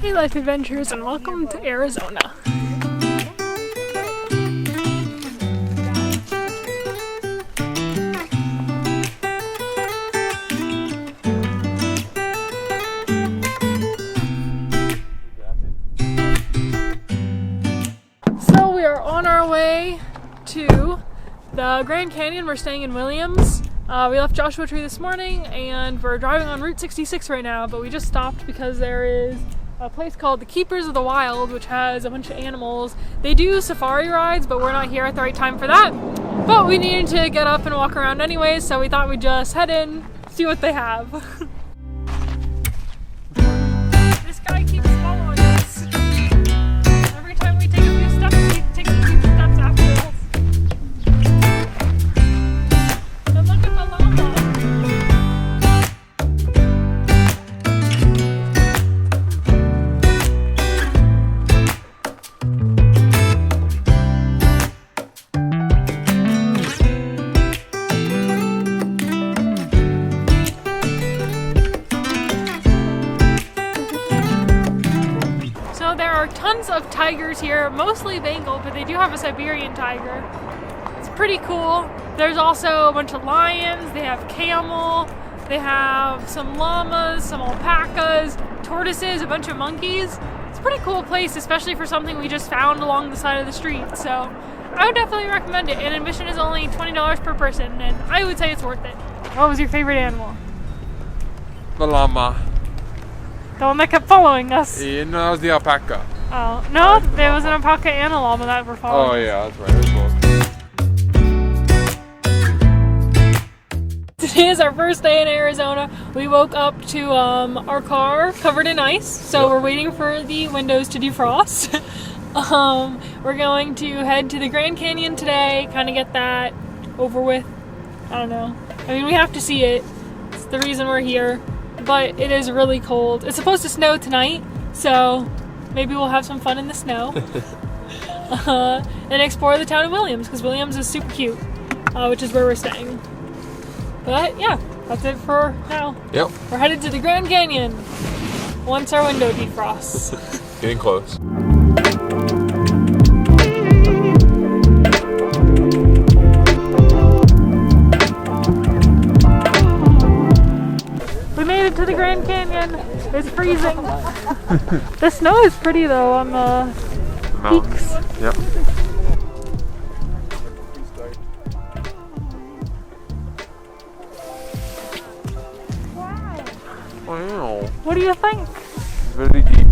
Hey Life Adventures, and welcome to Arizona. So we are on our way to the Grand Canyon. We're staying in Williams. We left Joshua Tree this morning and we're driving on Route 66 right now, but we just stopped because there is a place called the Keepers of the Wild, which has a bunch of animals. They do safari rides, but we're not here at the right time for that. But we needed to get up and walk around anyways, so we thought we'd just head in, see what they have. This guy keeps following us. Every time we take a few steps, he takes a few steps after us. And look at the llama. Tons of tigers here, mostly Bengal, but they do have a Siberian tiger. It's pretty cool. There's also a bunch of lions, they have camel, they have some llamas, some alpacas, tortoises, a bunch of monkeys. It's a pretty cool place, especially for something we just found along the side of the street. So I would definitely recommend it, and admission is only $20 per person, and I would say it's worth it. What was your favorite animal? The llama. The one that kept following us? Yeah, no, that was the alpaca. Oh, no, there was an alpaca and a llama that were following. Oh yeah, that's right. It was both. Today is our first day in Arizona. We woke up to our car covered in ice, so we're waiting for the windows to defrost. We're going to head to the Grand Canyon today, kind of get that over with. I don't know. I mean, we have to see it. It's the reason we're here. But it is really cold. It's supposed to snow tonight, so maybe we'll have some fun in the snow. And explore the town of Williams, because Williams is super cute, which is where we're staying. But yeah, that's it for now. Yep. We're headed to the Grand Canyon once our window defrosts. Getting close. We made it to the Grand Canyon. It's freezing. The snow is pretty though on the peaks. Yep. Wow. What do you think? Very deep.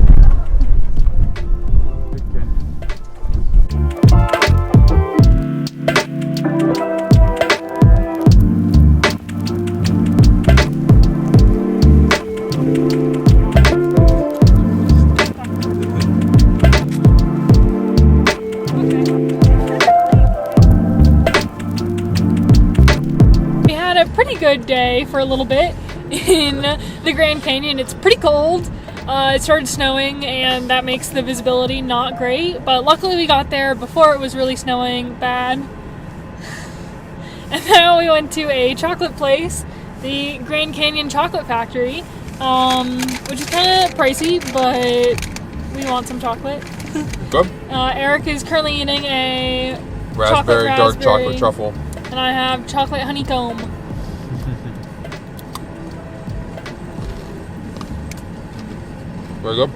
Good day for a little bit in the Grand Canyon. It's pretty cold. It started snowing and that makes the visibility not great, but luckily we got there before it was really snowing bad. And now we went to a chocolate place, the Grand Canyon Chocolate Factory, which is kind of pricey, but we want some chocolate. Good. Eric is currently eating a raspberry dark chocolate truffle, and I have chocolate honeycomb. Very good.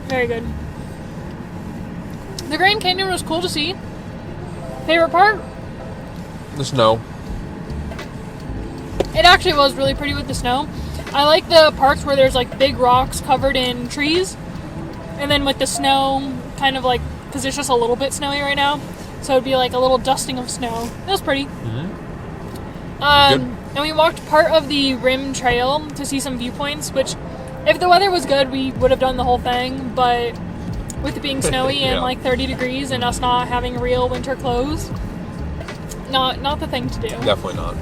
Very good. The Grand Canyon was cool to see. Favorite part? The snow. It actually was really pretty with the snow. I like the parts where there's like big rocks covered in trees, and then with the snow kind of like, because it's just a little bit snowy right now, so it'd be like a little dusting of snow. It was pretty. And we walked part of the rim trail to see some viewpoints, which if the weather was good, we would have done the whole thing, but with it being snowy and like 30 degrees and us not having real winter clothes, not the thing to do. Definitely not.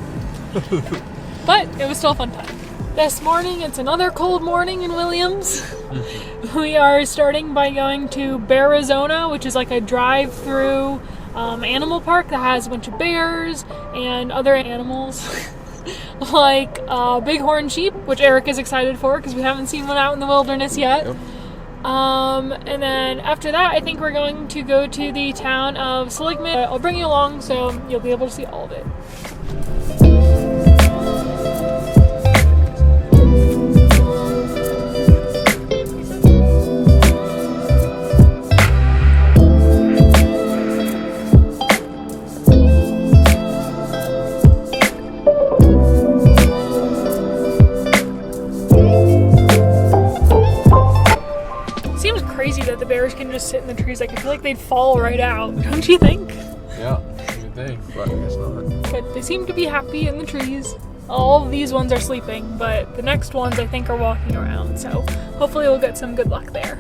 But it was still a fun time. This morning, it's another cold morning in Williams. We are starting by going to Bearizona, which is like a drive-through animal park that has a bunch of bears and other animals. like bighorn sheep, which Eric is excited for because we haven't seen one out in the wilderness yet. Yep. And then after that, I think we're going to go to the town of Seligman. I'll bring you along so you'll be able to see all of it. That the bears can just sit in the trees. Like, I feel like they'd fall right out, don't you think? Yeah, you would think, but I guess not. But they seem to be happy in the trees. All of these ones are sleeping, but the next ones I think are walking around, so hopefully we'll get some good luck there.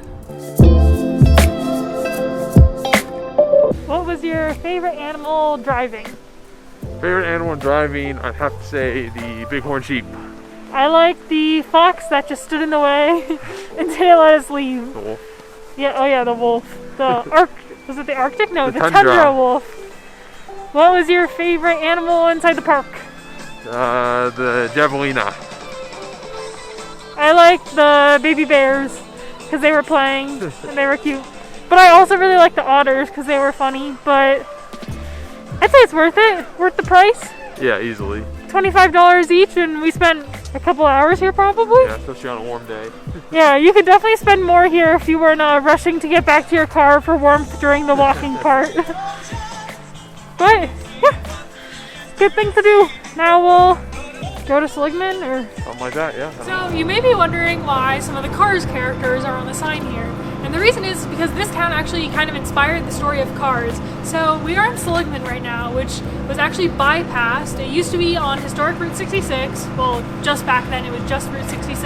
What was your favorite animal driving? Favorite animal driving, I'd have to say the bighorn sheep. I like the fox that just stood in the way and didn't let us leave. The wolf. Yeah, oh yeah, the wolf. Was it the Arctic? No, the tundra. tundra wolf. What was your favorite animal inside the park? The javelina. I liked the baby bears because they were playing and they were cute. But I also really liked the otters because they were funny. But I'd say it's worth it. Worth the price. Yeah, easily. $25 each, and we spent a couple hours here probably. Yeah, especially on a warm day. Yeah, you could definitely spend more here if you weren't rushing to get back to your car for warmth during the walking part. But yeah, good thing to do. Now we'll go to Seligman or Something like that, yeah. So you may be wondering why some of the Cars characters are on the sign here. And the reason is because this town actually kind of inspired the story of Cars. So we are in Seligman right now, which was actually bypassed. It used to be on historic Route 66. Well, just back then it was just Route 66.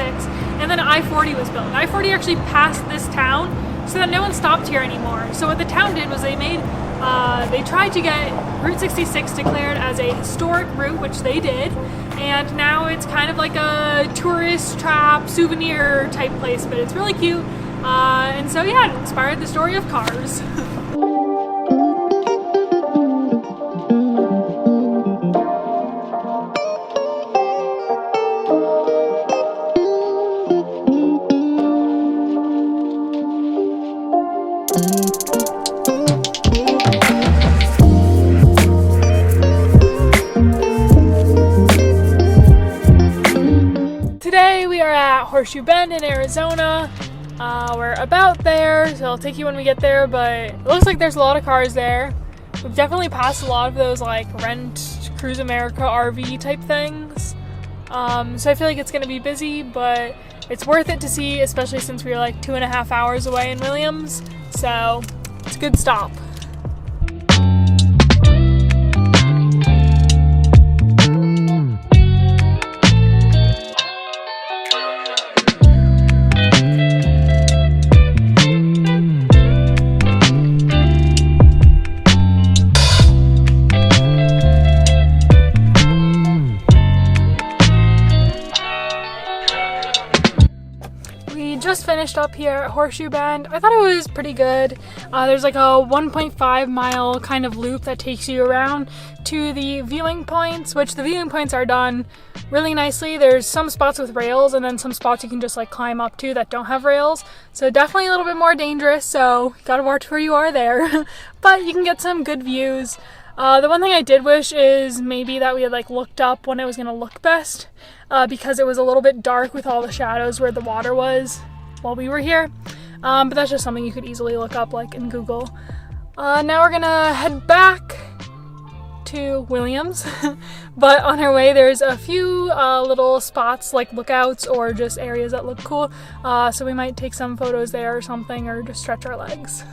And then I-40 was built. I-40 actually passed this town so that no one stopped here anymore. So what the town did was they tried to get Route 66 declared as a historic route, which they did. And now it's kind of like a tourist trap, souvenir type place, but it's really cute. And so yeah, it inspired the story of Cars. Today we are at Horseshoe Bend in Arizona. We're about there, so I'll take you when we get there, but it looks like there's a lot of cars there. We've definitely passed a lot of those like rent Cruise America RV type things. So I feel like it's going to be busy, but it's worth it to see, especially since we are like 2.5 hours away in Williams. So it's a good stop. Just finished up here at Horseshoe Bend. I thought it was pretty good. There's like a 1.5 mile kind of loop that takes you around to the viewing points, which the viewing points are done really nicely. There's some spots with rails and then some spots you can just like climb up to that don't have rails. So definitely a little bit more dangerous, so you gotta watch where you are there. But you can get some good views. The one thing I did wish is maybe that we had like looked up when it was gonna look best, because it was a little bit dark with all the shadows where the water was while we were here. But that's just something you could easily look up like in Google. Now we're gonna head back to Williams. But on our way there's a few little spots like lookouts or just areas that look cool. So we might take some photos there or something, or just stretch our legs.